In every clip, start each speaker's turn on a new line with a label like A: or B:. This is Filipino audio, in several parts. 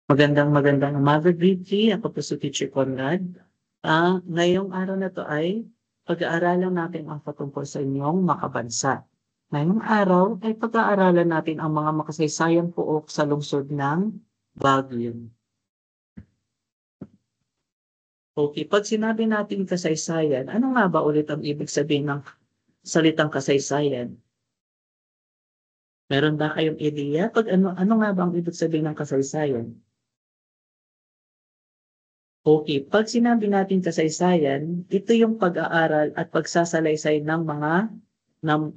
A: Magandang umaga, grade 3. Ako po si Teacher Conrad. Ngayong araw na 'to ay pag-aaralan natin ang patungkol sa inyong makabansa. Ngayong araw ay pag-aaralan natin ang mga makasaysayang pook sa lungsod ng Baguio. Okay, 'pag sinabi natin kasaysayan, ano nga ba ulit ang ibig sabihin ng salitang kasaysayan? Meron ba kayong ideya? 'Pag ano nga ba ang ibig sabihin ng kasaysayan? Okay, 'pag sinabi natin kasaysayan, ito yung pag-aaral at pagsasalaysay ng mga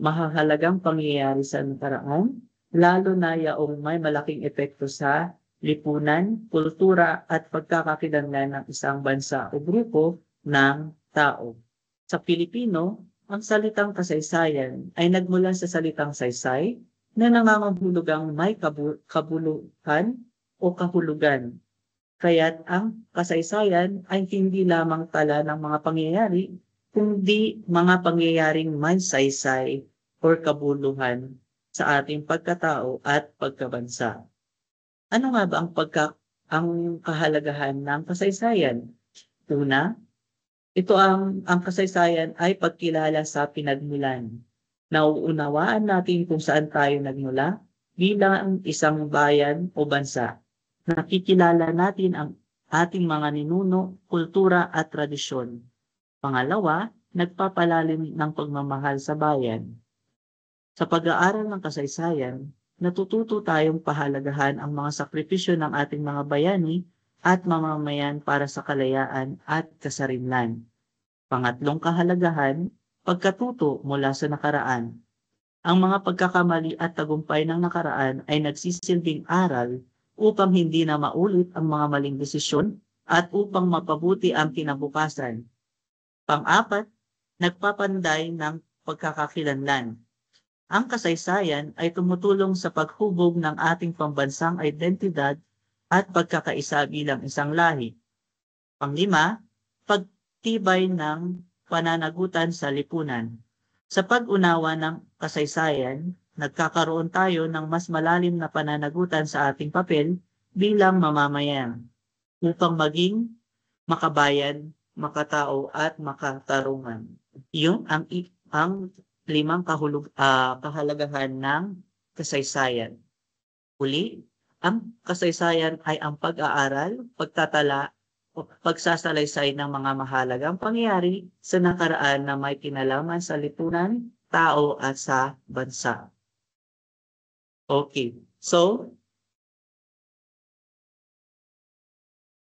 A: mahahalagang pangyayari sa nakaraan, lalo na yaong may malaking epekto sa lipunan, kultura at pagkakakilanlan ng isang bansa o grupo ng tao. Sa Pilipino, ang salitang kasaysayan ay nagmula sa salitang saysay na nangangahulugang may kabuluhan o kahulugan. Kaya't ang kasaysayan ay hindi lamang tala ng mga pangyayari, kundi mga pangyayaring may saysay or kabuluhan sa ating pagkatao at pagkabansa. Ano nga ba ang kahalagahan ng kasaysayan? Una, ito ang kasaysayan ay pagkilala sa pinagmulan. Nauunawaan natin kung saan tayo nagmula bilang isang bayan o bansa. Nakikilala natin ang ating mga ninuno, kultura at tradisyon. Pangalawa, nagpapalalim ng pagmamahal sa bayan. Sa pag-aaral ng kasaysayan, natututo tayong pahalagahan ang mga sakripisyo ng ating mga bayani at mamamayan para sa kalayaan at kasarinlan. Pangatlong kahalagahan, pagkatuto mula sa nakaraan. Ang mga pagkakamali at tagumpay ng nakaraan ay nagsisilbing aral upang hindi na maulit ang mga maling desisyon at upang mapabuti ang kinabukasan. Pang-apat, nagpapanday ng pagkakakilanlan. Ang kasaysayan ay tumutulong sa paghubog ng ating pambansang identidad at pagkakaisa bilang isang lahi. Panglima, pagtibay ng pananagutan sa lipunan. Sa pag-unawa ng kasaysayan, nagkakaroon tayo ng mas malalim na pananagutan sa ating papel bilang mamamayan upang maging makabayan, makatao at makatarungan. Iyon ang limang kahalagahan ng kasaysayan. Uli, ang kasaysayan ay ang pag-aaral, pagtatala o pagsasalaysay ng mga mahalagang pangyayari sa nakaraan na may kinalaman sa lipunan, tao at sa bansa. Okay, so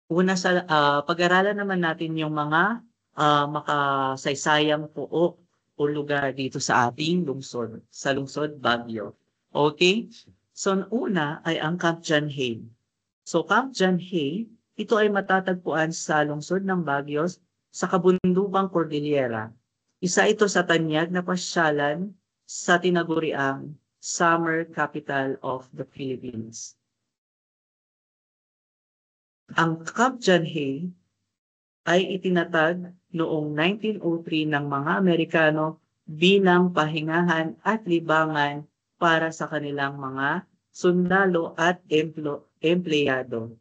A: pag-aralan naman natin yung mga makasaysayang pook o lugar dito sa ating lungsod, sa lungsod Baguio. Okay? So, una ay ang Camp John Hay. So, Camp John Hay, ito ay matatagpuan sa lungsod ng Baguio sa kabundukang Cordillera. Isa ito sa tanyag na pasyalan sa tinaguriang Summer Capital of the Philippines. Ang Camp John Hay ay itinatag noong 1903 ng mga Amerikano bilang pahingahan at libangan para sa kanilang mga sundalo at empleyado.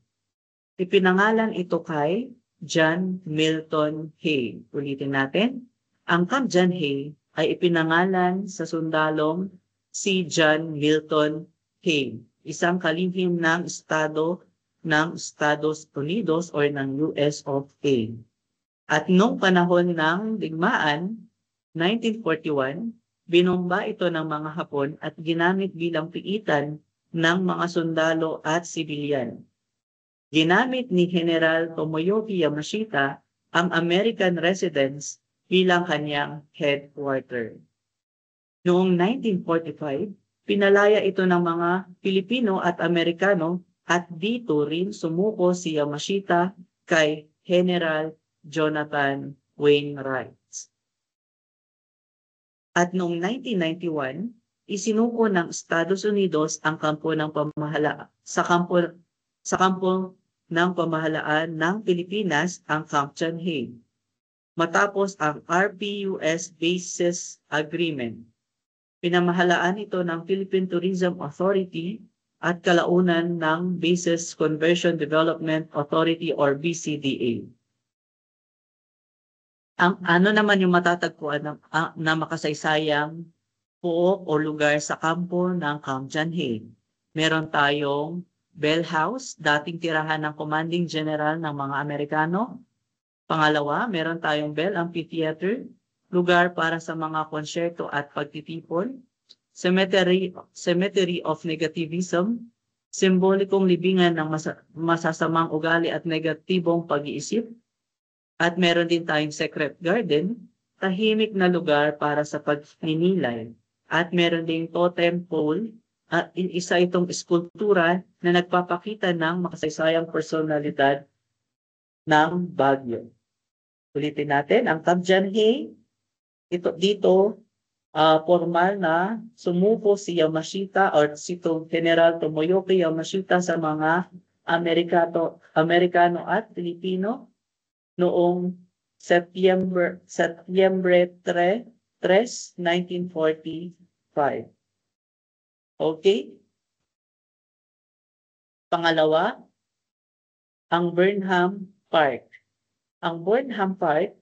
A: Ipinangalan ito kay John Milton Hay. Ulitin natin. Ang Camp John Hay ay ipinangalan sa sundalong si John Milton Hay, isang kalihim ng estado ng Estados Unidos o ng US of A. At noong panahon ng digmaan, 1941, binomba ito ng mga Hapon at ginamit bilang piitan ng mga sundalo at sibilyan. Ginamit ni General Tomoyuki Yamashita ang American residence bilang kanyang headquarter. Noong 1945, pinalaya ito ng mga Pilipino at Amerikano at dito rin sumuko si Yamashita kay General Jonathan Wainwright. At noong 1991, isinuko ng Estados Unidos ang kampo ng ng pamahalaan ng Pilipinas ang Camp John Hay. Matapos ang RPUS Bases Agreement, pinamahalaan ito ng Philippine Tourism Authority at kalaunan ng Bases Conversion Development Authority or BCDA. Ang ano naman yung matatagpuan na makasaysayang pook o lugar sa kampo ng Camp John Hay? Meron tayong Bell House, dating tirahan ng Commanding General ng mga Amerikano. Pangalawa, meron tayong Bell Amphitheater, lugar para sa mga konsyerto at pagtitipon. Cemetery of Negativism, simbolikong libingan ng masasamang ugali at negatibong pag-iisip. At meron din tayong Secret Garden, tahimik na lugar para sa pagninilay. At meron din Totem Pole, at isa itong eskultura na nagpapakita ng makasaysayang personalidad ng Baguio. Ulitin natin, ang Camp John Hay, dito, formal na sumuko si Yamashita or si General Tomoyoki Yamashita sa mga Amerikano at Pilipino noong Setyembre 3, 1945. Okay? Pangalawa, ang Burnham Park. Ang Burnham Park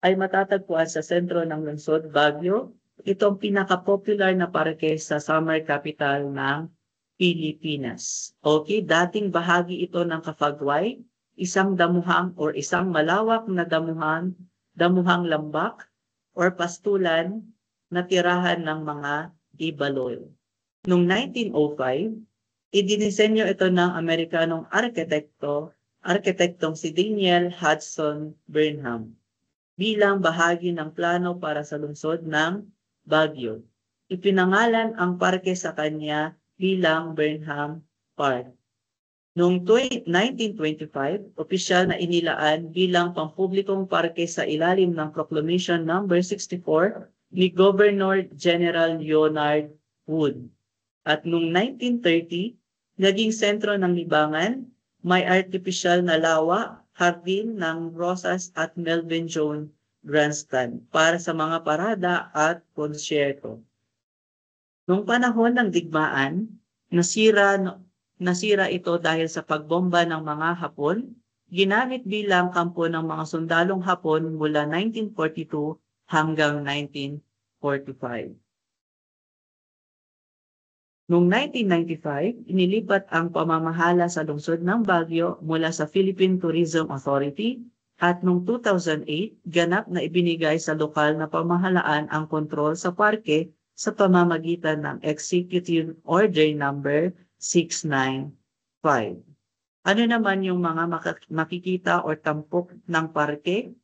A: ay matatagpuan sa sentro ng lungsod Baguio. Ito ang pinaka-popular na parke sa summer capital ng Pilipinas. Okay, dating bahagi ito ng Cafagway, isang damuhang or isang malawak na damuhang lambak or pastulan na tirahan ng mga Ibaloy. Noong 1905, idinisenyo ito ng Amerikanong arkitektong si Daniel Hudson Burnham bilang bahagi ng plano para sa lungsod ng Baguio. Ipinangalan ang parke sa kanya bilang Burnham Park. Noong 1925, opisyal na inilaan bilang pampublikong parke sa ilalim ng Proclamation No. 64 ni Governor General Leonard Wood. At noong 1930, naging sentro ng libangan, may artificial na lawa, hardin ng rosas at Melvin Jones grandstand para sa mga parada at konsyerto. Noong panahon ng digmaan, nasira ito dahil sa pagbomba ng mga Hapon, ginamit bilang kampo ng mga sundalong Hapon mula 1942 hanggang 1945. Noong 1995, inilipat ang pamamahala sa lungsod ng Baguio mula sa Philippine Tourism Authority at noong 2008, ganap na ibinigay sa lokal na pamahalaan ang kontrol sa parke sa pamamagitan ng Executive Order No. 695. Ano naman yung mga makikita o tampok ng parke?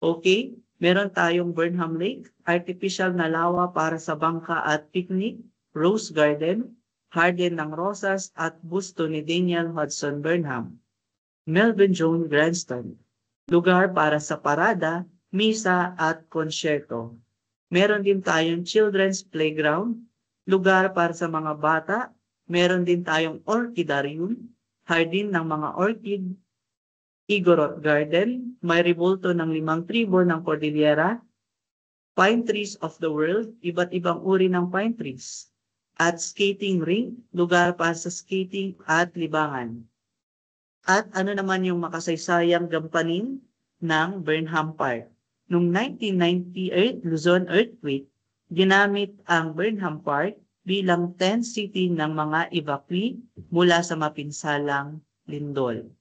A: Okay, meron tayong Burnham Lake, artificial na lawa para sa bangka at picnic, Rose Garden, Hardin ng Rosas at busto ni Daniel Hudson Burnham. Melvin Jones Grandstand, lugar para sa parada, misa at konsyerto. Meron din tayong Children's Playground, lugar para sa mga bata. Meron din tayong Orchidarium, hardin ng mga orchid, Igorot Garden, may rebulto ng 5 tribo ng Cordillera, Pine Trees of the World, iba't ibang uri ng pine trees, at skating rink, lugar para sa skating at libangan. At ano naman yung makasaysayang gampanin ng Burnham Park? Noong 1998 Luzon earthquake, ginamit ang Burnham Park bilang tent city ng mga evacuee mula sa mapinsalang lindol.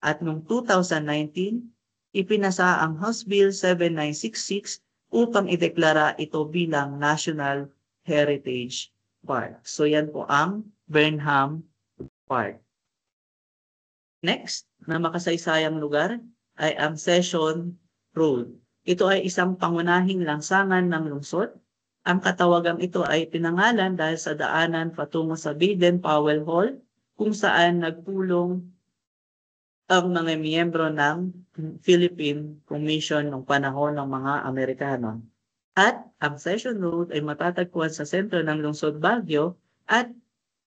A: At noong 2019, ipinasa ang House Bill 7966 upang ideklara ito bilang National Heritage Park. So yan po ang Burnham Park. Next, na makasaysayang lugar ay ang Session Road. Ito ay isang pangunahing lansangan ng lungsod. Ang katawagang ito ay pinangalan dahil sa daanan patungo sa Baden-Powell Hall kung saan nagpulong ang mga miyembro ng Philippine Commission noong panahon ng mga Amerikano. At ang Session Road ay matatagpuan sa sentro ng lungsod Baguio at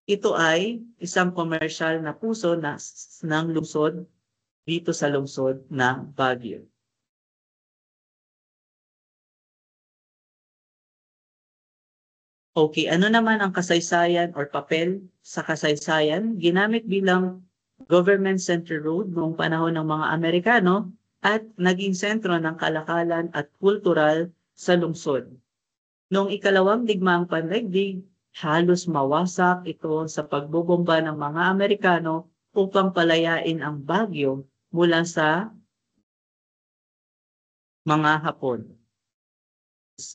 A: ito ay isang komersyal na puso ng lungsod dito sa lungsod ng Baguio. Okay, ano naman ang kasaysayan or papel sa kasaysayan? Ginamit bilang government center road noong panahon ng mga Amerikano at naging sentro ng kalakalan at kultural sa lungsod. Noong ikalawang digmaang pandaigdig, halos mawasak ito sa pagbobomba ng mga Amerikano upang palayain ang Baguio mula sa mga Hapon.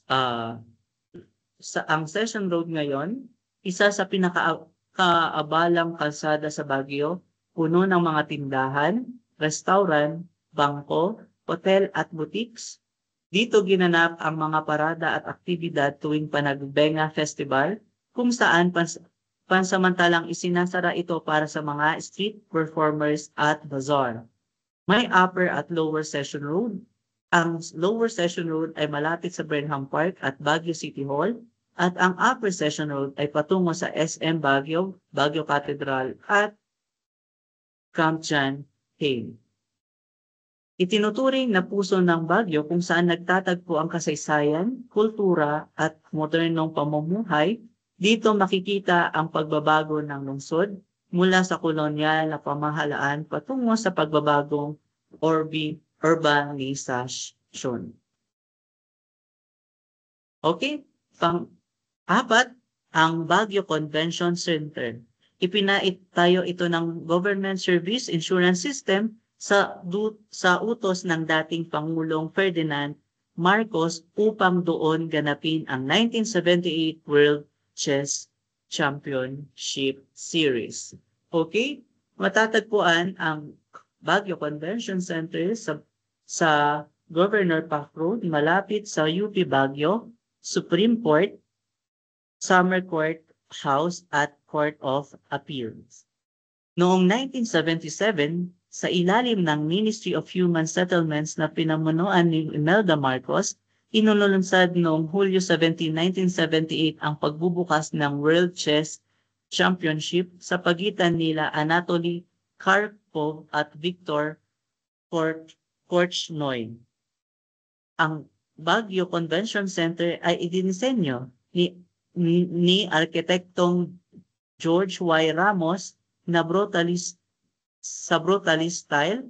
A: Ah, ang Session Road ngayon, isa sa pinakaabalang kalsada sa Baguio, puno ng mga tindahan, restaurant, bangko, hotel at boutiques. Dito ginanap ang mga parada at aktibidad tuwing Panagbenga Festival, kung saan pansamantalang isinasara ito para sa mga street performers at bazaar. May upper at lower Session Road. Ang lower Session Road ay malapit sa Burnham Park at Baguio City Hall, at ang upper Session Road ay patungo sa SM Baguio, Baguio Cathedral at Camp John Hay. Itinuturing na puso ng Baguio kung saan nagtatagpo ang kasaysayan, kultura at modernong pamumuhay. Dito makikita ang pagbabago ng lungsod mula sa kolonyal na pamahalaan patungo sa pagbabagong urbanization. Okay, pang-apat, ang Baguio Convention Center. Ipinaitayo ito ng Government Service Insurance System sa utos ng dating Pangulong Ferdinand Marcos upang doon ganapin ang 1978 World Chess Championship Series. Okay, matatagpuan ang Baguio Convention Center sa Governor Park Road, malapit sa UP Baguio, Supreme Court, Summer Court House at Court of Appeals. Noong 1977, sa ilalim ng Ministry of Human Settlements na pinamunuan ni Imelda Marcos, inulunsad noong Hulyo 17, 1978 ang pagbubukas ng World Chess Championship sa pagitan nila Anatoly Karpov at Viktor Korchnoi. Ang Baguio Convention Center ay idinisenyo ni Arkitektong George Y. Ramos na brutalist style,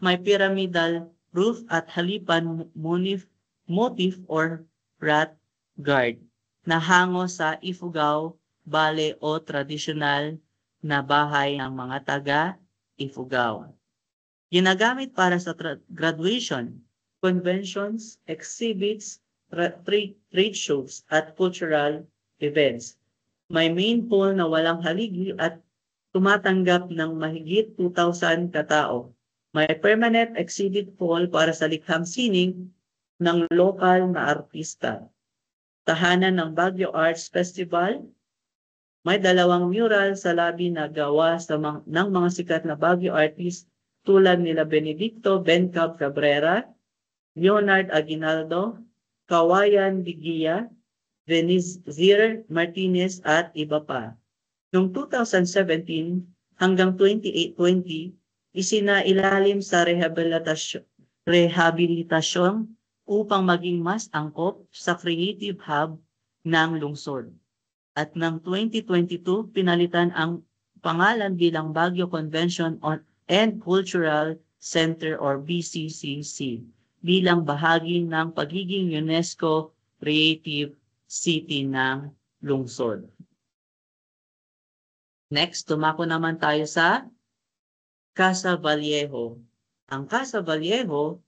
A: may pyramidal roof at halipan motif or rat guard na hango sa Ifugao Bale o tradisyonal na bahay ng mga taga-Ifugao. Ginagamit para sa graduation, conventions, exhibits, trade shows at cultural events. May main hall na walang haligi at tumatanggap ng mahigit 2,000 katao. May permanent exhibit hall para sa likhang sining ng lokal na artista. Tahanan ng Baguio Arts Festival. May 2 mural sa labi na gawa ng mga sikat na Baguio artists tulad nila Benedicto Bencab Cabrera, Leonard Aguinaldo, Kawayan Digia, Venizir Martinez at iba pa. Noong 2017 hanggang 2020, isinailalim sa rehabilitasyon upang maging mas angkop sa creative hub ng lungsod. At ng 2022, pinalitan ang pangalan bilang Baguio Convention and Cultural Center or BCCC bilang bahagi ng pagiging UNESCO Creative City ng lungsod. Next, tumako naman tayo sa Casa Vallejo. Ang Casa Vallejo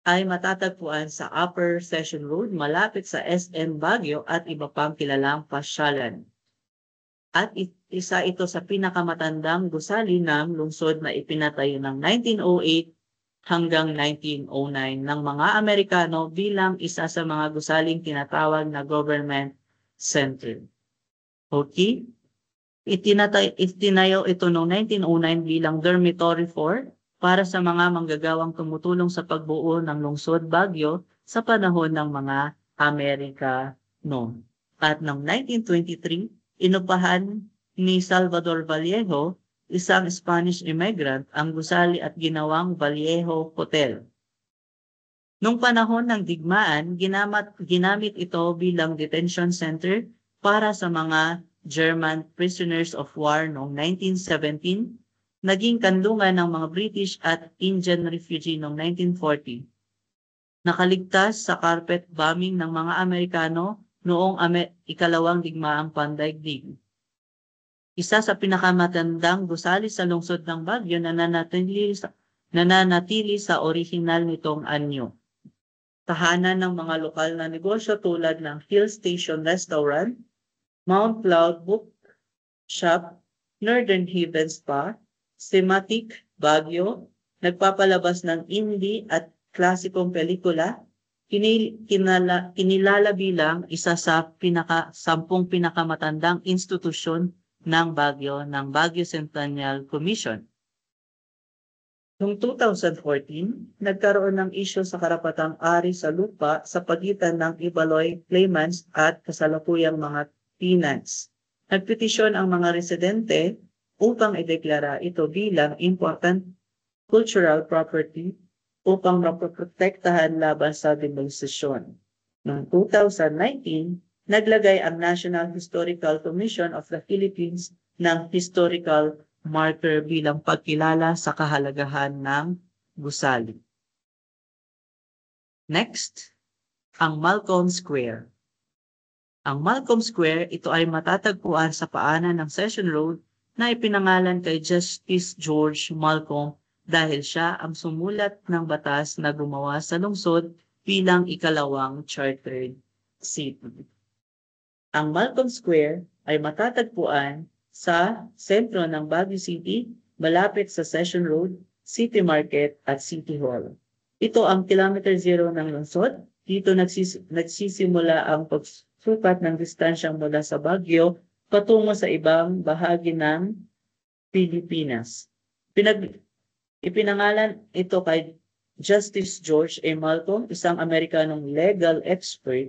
A: ay matatagpuan sa Upper Session Road malapit sa SM Baguio at iba pang kilalang pasyalan. At isa ito sa pinakamatandang gusali ng lungsod na ipinatayo ng 1908 hanggang 1909 ng mga Amerikano bilang isa sa mga gusaling tinatawag na government center. Okay? Itinayo ito noong 1909 bilang dormitory 4 para sa mga manggagawang tumutulong sa pagbuo ng lungsod Baguio sa panahon ng mga Amerikano. At noong 1923, inupahan ni Salvador Vallejo, isang Spanish immigrant, ang gusali at ginawang Vallejo Hotel. Noong panahon ng digmaan, ginamit ito bilang detention center para sa mga German prisoners of war noong 1917, naging kanlungan ng mga British at Indian refugee noong 1940. Nakaligtas sa carpet bombing ng mga Amerikano noong ikalawang digmaang pandaigdig. Isa sa pinakamatandang gusali sa lungsod ng Baguio na nananatili sa orihinal nitong anyo. Tahanan ng mga lokal na negosyo tulad ng Hill Station Restaurant, Mount Cloud Book Shop, Northern Haven Spa, Thematic Baguio, nagpapalabas ng indie at klasikong pelikula, kinilala bilang isa sa 10 pinakamatandang institusyon ng Baguio ng Baguio Centennial Commission. Noong 2014, nagkaroon ng isyu sa karapatang-ari sa lupa sa pagitan ng Ibaloy claimants at kasalukuyang mga tenants. Nagpetisyon ang mga residente upang ideklara ito bilang important cultural property upang maprotektahan laban sa demolisasyon. Noong 2019, naglagay ang National Historical Commission of the Philippines ng historical marker bilang pagkilala sa kahalagahan ng gusali. Next, ang Malcolm Square. Ang Malcolm Square, ito ay matatagpuan sa paanan ng Session Road na ipinangalan kay Justice George Malcolm dahil siya ang sumulat ng batas na gumawa sa lungsod bilang ikalawang chartered city. Ang Malcolm Square ay matatagpuan sa sentro ng Baguio City, malapit sa Session Road, City Market at City Hall. Ito ang kilometer 0 ng lungsod. Dito nagsisimula ang pagsukat ng distansyang mula sa Baguio patungo sa ibang bahagi ng Pilipinas. Ipinangalan ito kay Justice George A. Malcolm, isang Amerikanong legal expert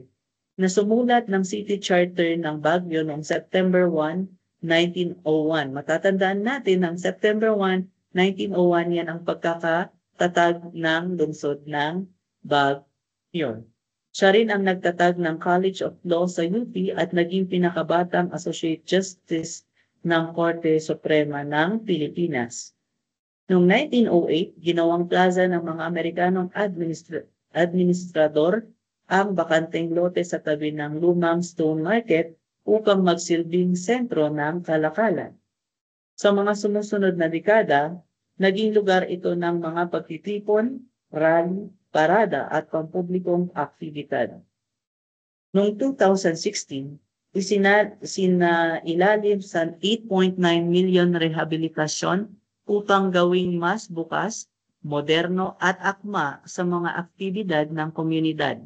A: na sumulat ng City Charter ng Baguio noong September 1, 1901. Matatandaan natin ng September 1, 1901 yan ang pagkakatatag ng lungsod ng Baguio. Siya rin ang nagtatag ng College of Law sa UP at naging pinakabatang Associate Justice ng Korte Suprema ng Pilipinas. Noong 1908, ginawang plaza ng mga Amerikanong administrador ang bakanteng lote sa tabi ng lumang Stone Market upang magsilbing sentro ng kalakalan. Sa mga sumusunod na dekada, naging lugar ito ng mga pagtitipon, rally, parada at pampublikong aktibidad. Noong 2016, isinailalim sa 8.9 million rehabilitasyon upang gawing mas bukas, moderno at akma sa mga aktibidad ng komunidad.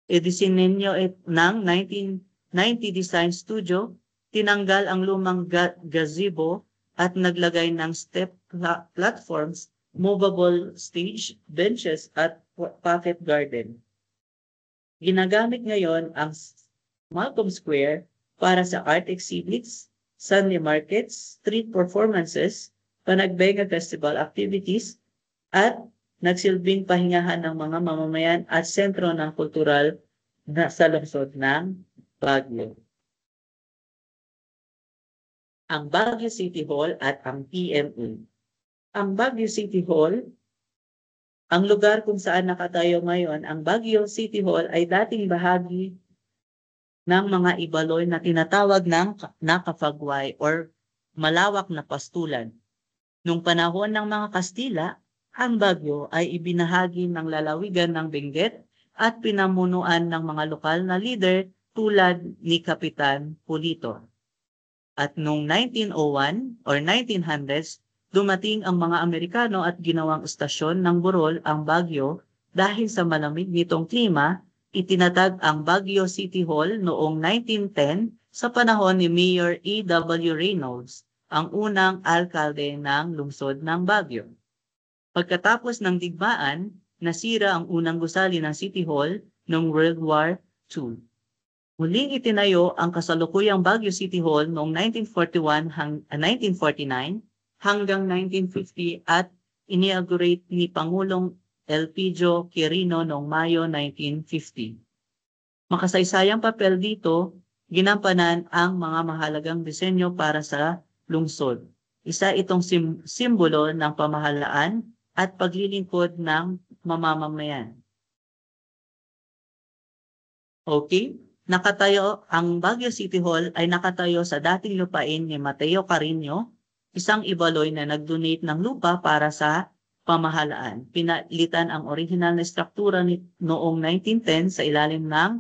A: Idisinenyo ng 1990 Design Studio, tinanggal ang lumang gazebo at naglagay ng step platforms, movable stage, benches at pocket garden. Ginagamit ngayon ang Malcolm Square para sa art exhibits, Sunday markets, street performances, Panagbenga Festival activities, at nagsilbing pahingahan ng mga mamamayan at sentro ng kultural na sa lungsod ng Baguio. Ang Baguio City Hall at ang PME. Ang Baguio City Hall, ang lugar kung saan nakatayo ngayon, ang Baguio City Hall ay dating bahagi ng mga Ibaloy na tinatawag ng Nakafagway or malawak na pastulan. Nung panahon ng mga Kastila, ang Baguio ay ibinahagi ng lalawigan ng Benguet at pinamunuan ng mga lokal na leader tulad ni Kapitan Pulito. At noong 1901 or 1900s, dumating ang mga Amerikano at ginawang estasyon ng burol ang Baguio dahil sa malamig nitong klima, itinatag ang Baguio City Hall noong 1910 sa panahon ni Mayor E.W. Reynolds, ang unang alkalde ng lungsod ng Baguio. Pagkatapos ng digmaan, nasira ang unang gusali ng City Hall noong World War II. Muling itinayo ang kasalukuyang Baguio City Hall noong 1949 hanggang 1950 at inaugurate ni Pangulong Elpidio Quirino noong Mayo 1950. Makasaysayang papel dito ginampanan ang mga mahalagang disenyo para sa lungsod. Isa itong simbolo ng pamahalaan at paglilingkod ng mamamayan. Okay? Ang Baguio City Hall ay nakatayo sa dating lupain ni Mateo Carino, isang ibaloy na nag-donate ng lupa para sa pamahalaan. Pinalitan ang original na struktura noong 1910 sa ilalim ng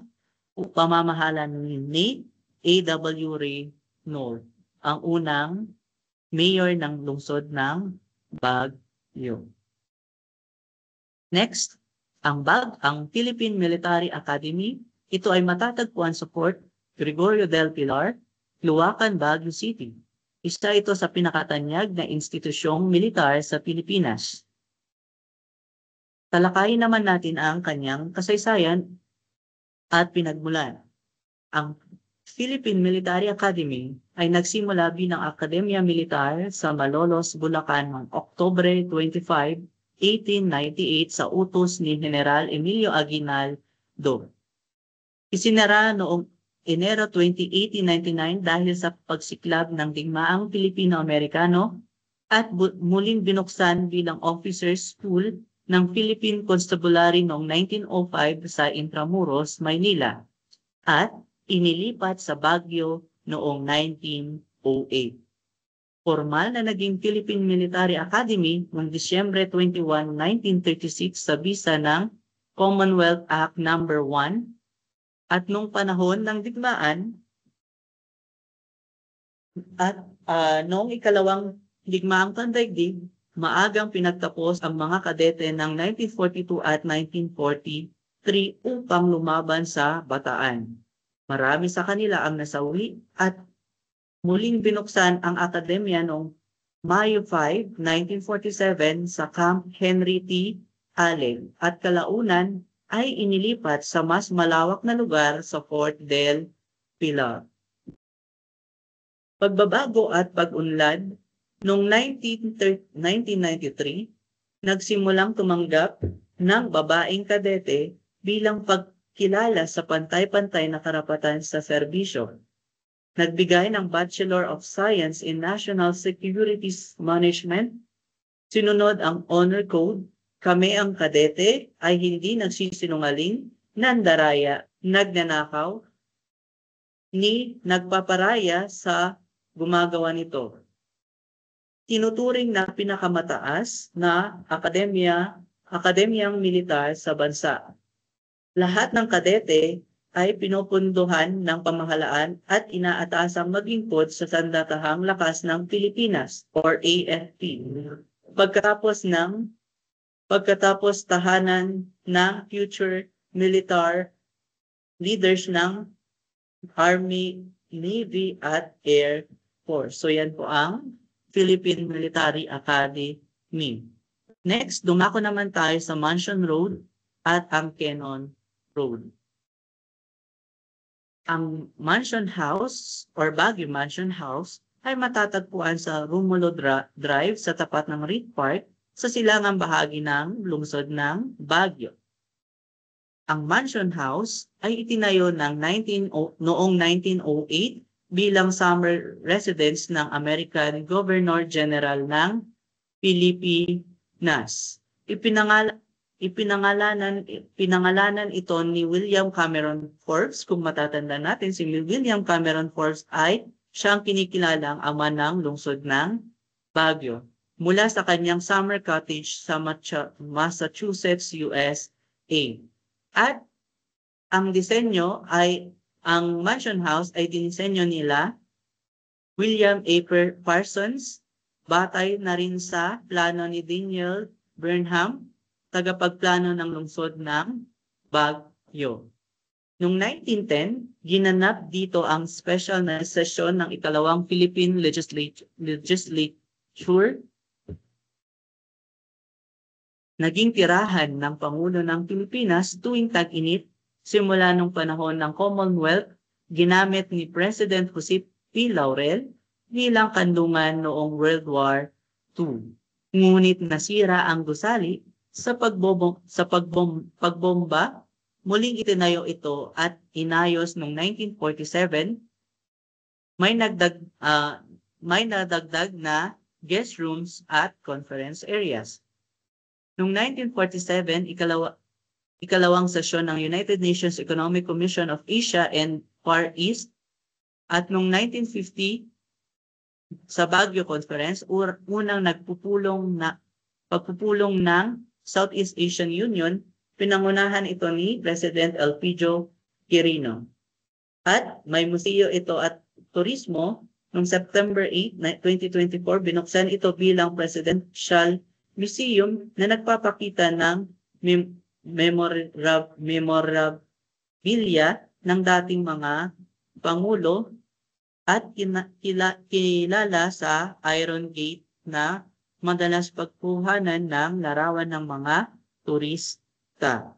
A: pamamahala ni A.W. Ray Noor, ang unang mayor ng lungsod ng Baguio. Next, ang Philippine Military Academy. Ito ay matatagpuan sa Fort Gregorio del Pilar, Luacan, Baguio City. Isa ito sa pinakatanyag na institusyong militar sa Pilipinas. Talakayin naman natin ang kanyang kasaysayan at pinagmulan. Ang Philippine Military Academy ay nagsimula bilang Akademya Militar sa Malolos, Bulacan noong Oktubre 25, 1898 sa utos ni General Emilio Aguinaldo. Isinara noong Enero 20, 1899 dahil sa pagsiklab ng digmaang Pilipino-Amerikano at muling binuksan bilang officers school ng Philippine Constabulary noong 1905 sa Intramuros, Maynila at inilipat sa Baguio noong 1908. Formal na naging Philippine Military Academy noong Disyembre 21, 1936 sa bisa ng Commonwealth Act No. 1 at nung panahon ng digmaan at noong ikalawang digmaang pandaigdig, maagang pinagtapos ang mga kadete ng 1942 at 1943 upang lumaban sa Bataan. Marami sa kanila ang nasawi at muling binuksan ang akademya noong Mayo 5, 1947 sa Camp Henry T. Allen at kalaunan ay inilipat sa mas malawak na lugar sa Fort del Pilar. Pagbabago at pag-unlad. Noong 1993, nagsimulang tumanggap ng babaeng kadete bilang pagkilala sa pantay-pantay na karapatan sa serbisyo. Nagbigay ng Bachelor of Science in National Security Management. Sinunod ang Honor Code. Kami ang kadete ay hindi nagsisinungaling, nandaraya, nagnanakaw, ni nagpaparaya sa gumagawa nito. Tinuturing na pinakamataas na akademyang militar sa bansa. Lahat ng kadete ay pinupunduhan ng pamahalaan at inaatasang maglingkod sa Sandatahang Lakas ng Pilipinas or AFP. Pagkatapos tahanan ng future military leaders ng Army, Navy at Air Force. So yan po ang Philippine Military Academy. Next, dumako naman tayo sa Mansion Road at ang Cannon Road. Ang Mansion House or Baguio Mansion House ay matatagpuan sa Romulo Drive sa tapat ng Reed Park sa silangang bahagi ng lungsod ng Baguio. Ang Mansion House ay itinayo noong 1908 bilang summer residence ng American Governor General ng Pilipinas. Pinangalanan ito ni William Cameron Forbes. Kung matatanda natin, si William Cameron Forbes ay siyang kinikilalang ama ng lungsod ng Baguio mula sa kanyang summer cottage sa Massachusetts, USA. At ang Mansion House ay dinisenyo nila William A. Parsons, batay na rin sa plano ni Daniel Burnham, tagapagplano ng lungsod ng Baguio. Noong 1910, ginanap dito ang special na sesyon ng ikalawang Philippine Legislature. Naging tirahan ng Pangulo ng Pilipinas tuwing tag-init simula nung panahon ng Commonwealth, ginamit ni President Jose P. Laurel bilang kandungan noong World War II. Ngunit nasira ang gusali sa pagbomba muling itinayo ito at inayos noong 1947. May nadagdag na guest rooms at conference areas. Noong 1947, ikalawang sesyon ng United Nations Economic Commission of Asia and Far East, at noong 1950 sa Baguio Conference, unang pagpupulong ng Southeast Asian Union, pinangunahan ito ni President Elpidio Quirino. At may museo ito at turismo. Noong September 8, 2024, binuksan ito bilang Presidential Museum na nagpapakita ng memorabilia ng dating mga pangulo at kilala sa Iron Gate na madalas pagkuhanan ng larawan ng mga turista.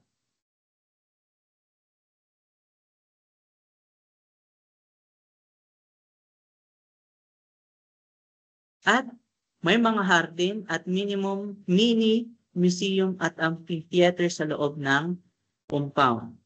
A: At may mga hardin at mini museum at amphitheater sa loob ng compound.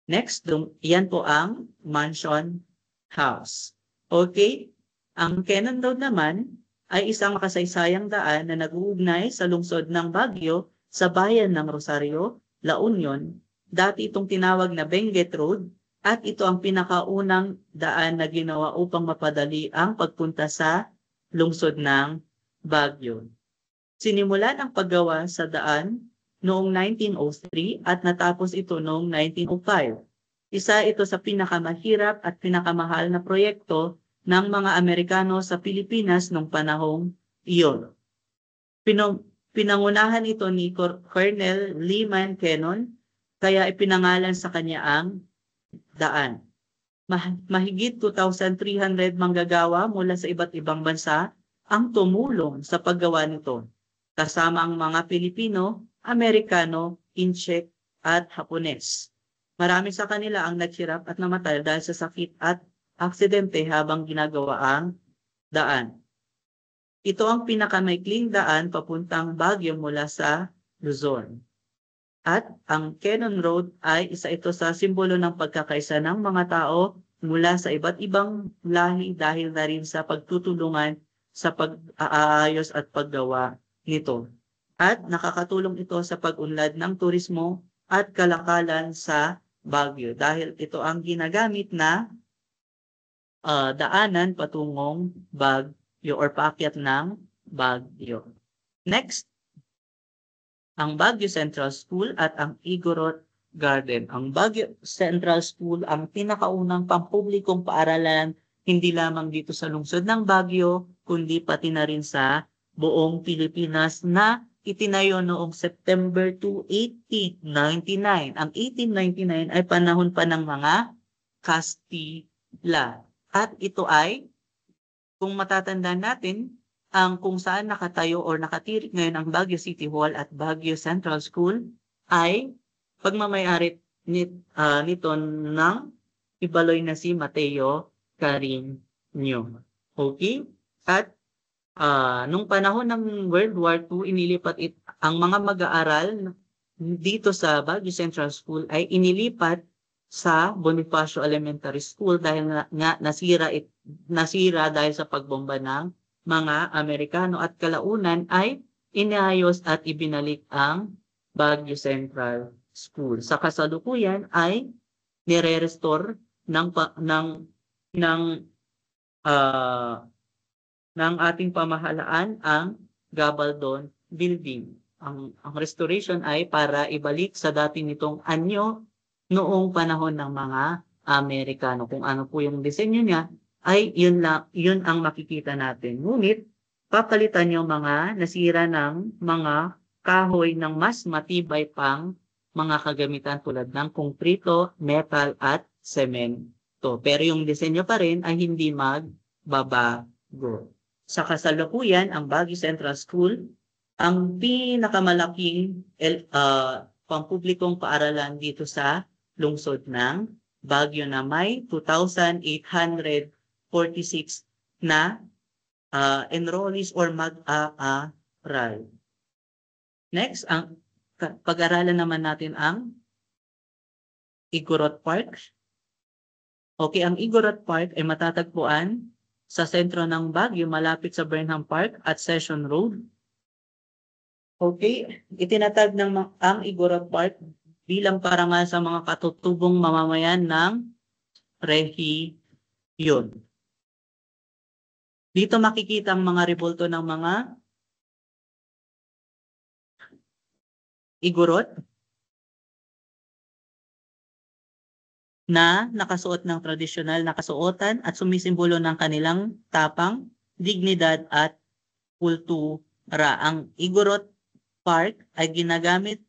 A: Next, yan po ang mansion house. Okay? Ang Cannon Road naman ay isang makasaysayang daan na nag-uugnay sa lungsod ng Baguio sa bayan ng Rosario, La Union. Dati itong tinawag na Benguet Road at ito ang pinakaunang daan na ginawa upang mapadali ang pagpunta sa lungsod ng Baguio. Sinimulan ang paggawa sa daan noong 1903 at natapos ito noong 1905. Isa ito sa pinakamahirap at pinakamahal na proyekto ng mga Amerikano sa Pilipinas noong panahong iyon. Pinangunahan ito ni Colonel Lyman Cannon, kaya ipinangalan sa kanya ang daan. Mahigit 2,300 manggagawa mula sa iba't ibang bansa ang tumulong sa paggawa nito, kasama ang mga Pilipino, Amerikano, Intsek at Hapones. Marami sa kanila ang naghirap at namatay dahil sa sakit at aksidente habang ginagawa ang daan. Ito ang pinakamaikling daan papuntang Baguio mula sa Luzon. At ang Cannon Road ay isa ito sa simbolo ng pagkakaisa ng mga tao mula sa iba't ibang lahi dahil na rin sa pagtutulungan sa pag-aayos at paggawa nito. At nakakatulong ito sa pag-unlad ng turismo at kalakalan sa Baguio dahil ito ang ginagamit na daanan patungong Baguio or paakyat ng Baguio. Next, ang Baguio Central School at ang Igorot Garden. Ang Baguio Central School ang pinakaunang pampublikong paaralan hindi lamang dito sa lungsod ng Baguio, kundi pati na rin sa buong Pilipinas na itinayo noong September 2, 1899. Ang 1899 ay panahon pa ng mga Kastila. At ito ay, kung matatandaan natin, ang kung saan nakatayo o nakatirik ngayon ang Baguio City Hall at Baguio Central School ay pagmamayari nito ng Ibaloy na si Mateo Carino. Okay? At nung panahon ng World War II, inilipat ang mga mag-aaral dito sa Baguio Central School ay inilipat sa Bonifacio Elementary School dahil nasira dahil sa pagbomba ng mga Amerikano at kalaunan ay inayos at ibinalik ang Baguio Central School. Sa kasalukuyan ay nire-restore ng ating pamahalaan ang Gabaldon Building. Ang restoration ay para ibalik sa dati nitong anyo noong panahon ng mga Amerikano. Kung ano po yung disenyo niya, ay yun ang makikita natin. Ngunit, papalitan yung mga nasira ng mga kahoy ng mas matibay pang mga kagamitan tulad ng konkrito, metal at semento. Pero yung disenyo pa rin ay hindi magbabago. Sa kasalukuyan, ang Baguio Central School, ang pinakamalaking pampublikong paaralan dito sa lungsod ng Baguio na may 2,846 na enrollees or mag-aaral. Next, pag-aralan naman natin ang Igorot Park. Okay, ang Igorot Park ay matatagpuan sa sentro ng Baguio malapit sa Burnham Park at Session Road. Okay, itinatag ang Igorot Park bilang parangal sa mga katutubong mamamayan ng rehiyon. Dito makikita ang mga rebulto ng mga Igorot na nakasuot ng tradisyonal na kasuotan at sumisimbolo ng kanilang tapang, dignidad at kultura. Ang Igorot Park ay ginagamit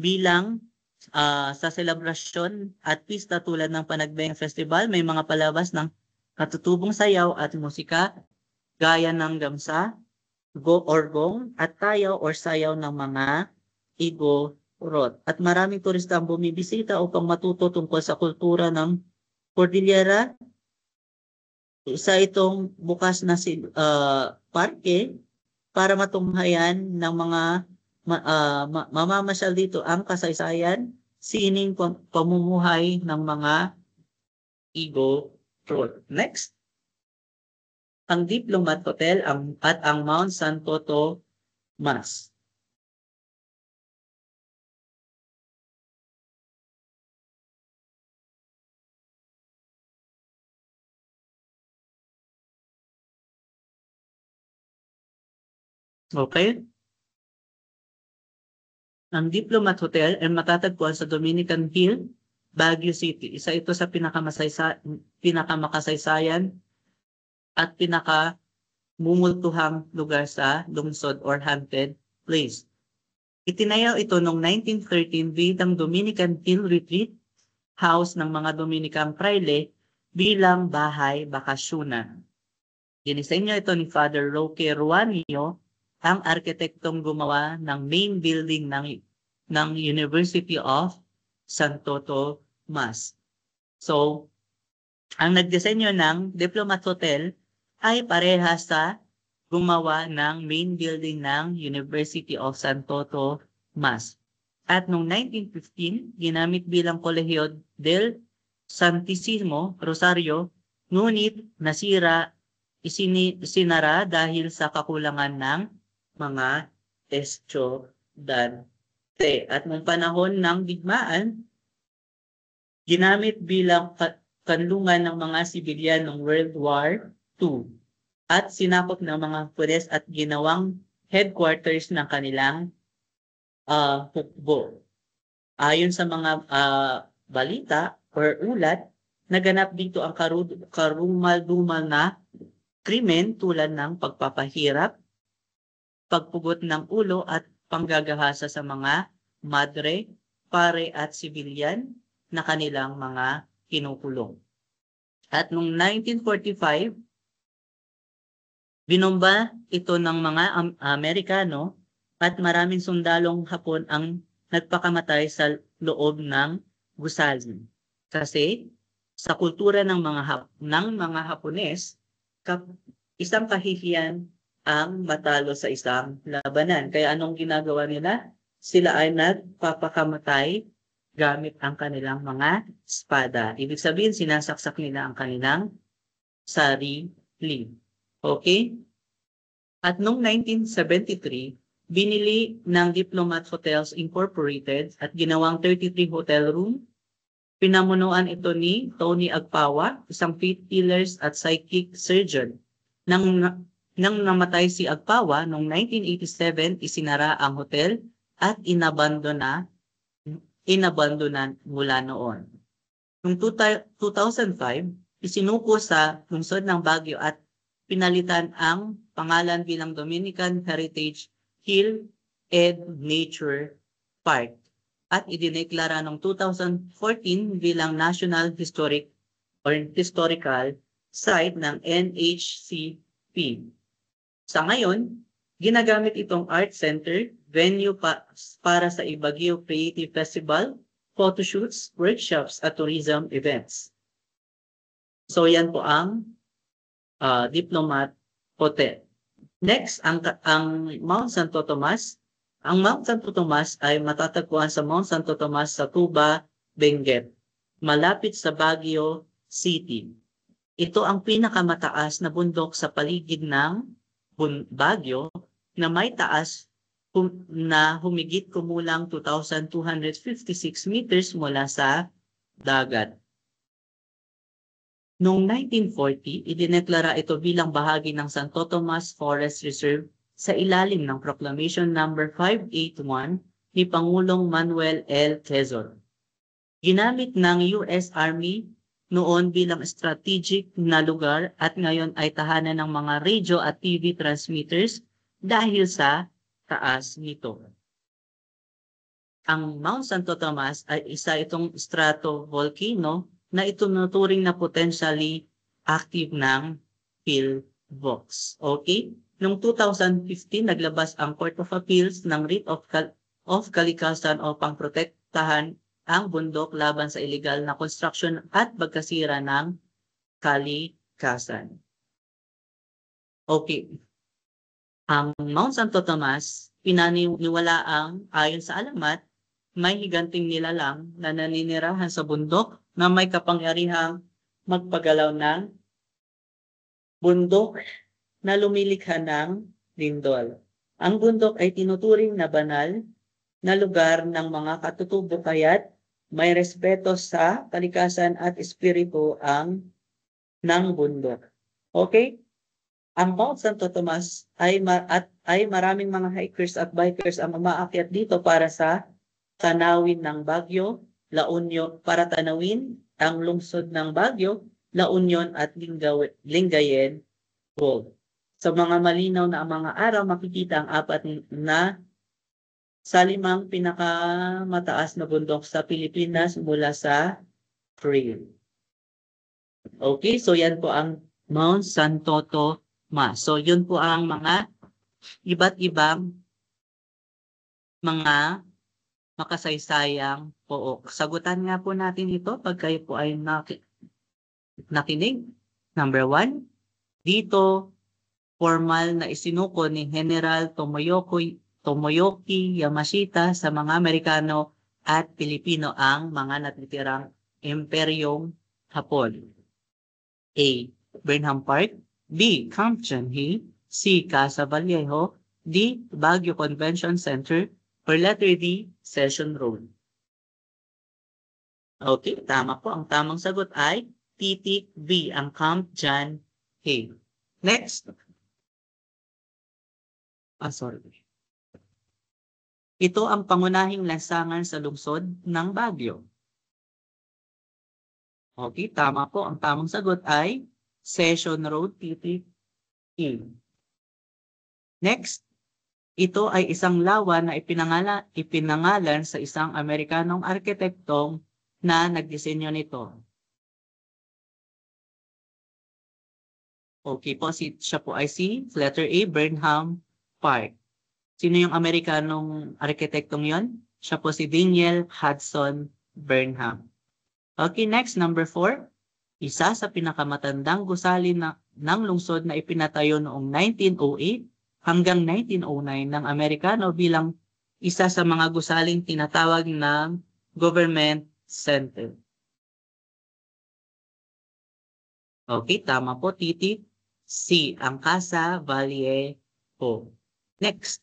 A: bilang sa selebrasyon at pista tulad ng Panagbenga Festival. May mga palabas ng katutubong sayaw at musika gaya ng gamsa, gong at tayaw or sayaw ng mga Igorot. At maraming turista ang bumibisita upang matuto tungkol sa kultura ng Cordillera. Isa itong bukas na parke para matunghayan ng mga mamamasyal dito ang kasaysayan, sining pamumuhay ng mga Igorot. Next, ang Diplomat Hotel at ang Mount Santo Tomas. Okay? Ang Diplomat Hotel ay matatagpuan sa Dominican Hill, Baguio City. Isa ito sa pinakamakasaysayan at pinakamumultuhang lugar sa lungsod or haunted place. Itinayaw ito noong 1913 bilang Dominican Hill Retreat House ng mga Dominicang Fraile bilang bahay bakasyonan. Dinisenyo ito ni Father Roque Ruanio, ang arkitektong gumawa ng main building ng University of Santo Tomas. So, ang nagdisenyo ng Diplomat Hotel ay parehas sa gumawa ng main building ng University of Santo Tomas. At noong 1915, ginamit bilang Colegio del Santissimo Rosario, ngunit isinara dahil sa kakulangan ng mga estudyante. At noong panahon ng digmaan, ginamit bilang kanlungan ng mga sibilyan ng World War II at sinakop ng mga pulis at ginawang headquarters ng kanilang hukbo. Ayon sa mga balita or ulat, naganap dito ang karumal-dumal na krimen tulad ng pagpapahirap, pagpugot ng ulo at panggagahasa sa mga madre, pare at sibilyan na kanilang mga kinukulong. At noong 1945, binomba ito ng mga Amerikano at maraming sundalong Hapon ang nagpakamatay sa loob ng gusali. Kasi sa kultura ng mga Hapones, isang kahihiyan ang matalo sa isang labanan. Kaya anong ginagawa nila? Sila ay nagpapakamatay gamit ang kanilang mga espada. Ibig sabihin, sinasaksak nila ang kanilang sarili. Okay? At noong 1973, binili ng Diplomat Hotels Incorporated at ginawang 33 hotel room. Pinamunuan ito ni Tony Agpawa, isang faith healers at psychic surgeon. Nang namatay si Agpawa noong 1987, isinara ang hotel at inabandonan mula noon. Noong 2005, isinuko sa lungsod ng Baguio at pinalitan ang pangalan bilang Dominican Heritage Hill and Nature Park at idineklara noong 2014 bilang National Historical Site ng NHCP. Sa ngayon, ginagamit itong art center, venue para sa Baguio Creative Festival, photoshoots, workshops at tourism events. So yan po ang Diplomat Hotel. Next, ang Mount Santo Tomas. Ang Mount Santo Tomas ay matatagpuan sa Mount Santo Tomas sa Tuba, Benguet, malapit sa Baguio City. Ito ang pinakamataas na bundok sa paligid ng Baguio na may taas na humigit kumulang 2,256 meters mula sa dagat. Noong 1940, idineklara ito bilang bahagi ng Santo Tomas Forest Reserve sa ilalim ng Proclamation No. 581 ni Pangulong Manuel L. Quezon. Ginamit ng US Army noon bilang strategic na lugar at ngayon ay tahanan ng mga radio at TV transmitters dahil sa taas nito. Ang Mount Santo Tomas ay isa itong stratovolcano na ituturing na potentially active ng PhilVox. Okay? Noong 2015, naglabas ang Court of Appeals ng writ of kalikasan upang protektahan ang bundok laban sa illegal na construction at pagkasira ng kalikasan. Okay. Ang Mount Santo Tomas, pinaniniwalaang ayon sa alamat, may higanting nilalang na naninirahan sa bundok na may kapangyarihang magpagalaw ng bundok na lumilikha ng lindol. Ang bundok ay tinuturing na banal na lugar ng mga katutubo kaya't may respeto sa kalikasan at espiritu ng bundok. Okay? Ang Mount Santo Tomas ay maraming mga hikers at bikers ang umaakyat dito para sa tanawin ng Baguio, La Union, para tanawin ang lungsod ng Baguio, La Union at Lingayen Gold. Sa mga malinaw na mga araw, makikita ang apat na sa 5 pinakamataas na bundok sa Pilipinas mula sa trail. Okay, so yan po ang Mount Santo Tomas. So yun po ang mga iba't ibang mga makasaysayang pook. Sagutan nga po natin ito pag kayo po ay nakinig. Number 1, dito formal na isinuko ni General Tomoyoki Yamashita sa mga Amerikano at Pilipino ang mga natitirang Imperyong Hapon. A. Burnham Park. B. Camp John-Hay. C. Casa Vallejo. D. Baguio Convention Center. Or letter D. Session Road. Okay, tama po. Ang tamang sagot ay titik B, ang Camp John-Hay. Next. Sorry. Ito ang pangunahing lansangan sa lungsod ng Baguio. Okay, tama po. Ang tamang sagot ay Session Road, titik E. Next, ito ay isang lawa na ipinangalan sa isang Amerikanong arkitektong na nagdisenyo nito. Okay po, siya po ay si letter A, Burnham Park. Sino yung Amerikanong arkitektong yon? Siya po si Daniel Hudson Burnham. Okay, next, number 4. Isa sa pinakamatandang gusali ng lungsod na ipinatayo noong 1908 hanggang 1909 ng Amerikano bilang isa sa mga gusaling tinatawag ng government center. Okay, tama po, titik C, ang Casa Vallejo. Next.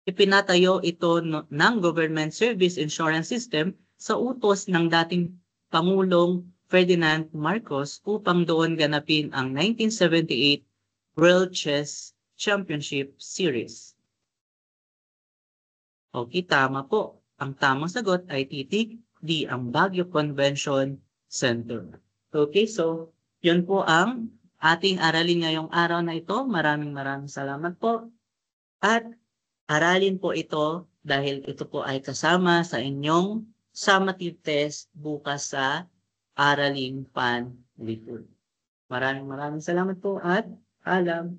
A: Ipinatayo ito ng Government Service Insurance System sa utos ng dating Pangulong Ferdinand Marcos upang doon ganapin ang 1978 World Chess Championship Series. Okay, tama po. Ang tamang sagot ay titik D, ang Baguio Convention Center. Okay, so yun po ang ating aralin ngayong araw na ito. Maraming salamat po. At aralin po ito dahil ito po ay kasama sa inyong summative test bukas sa Araling Panlipunan. Maraming salamat po at alam.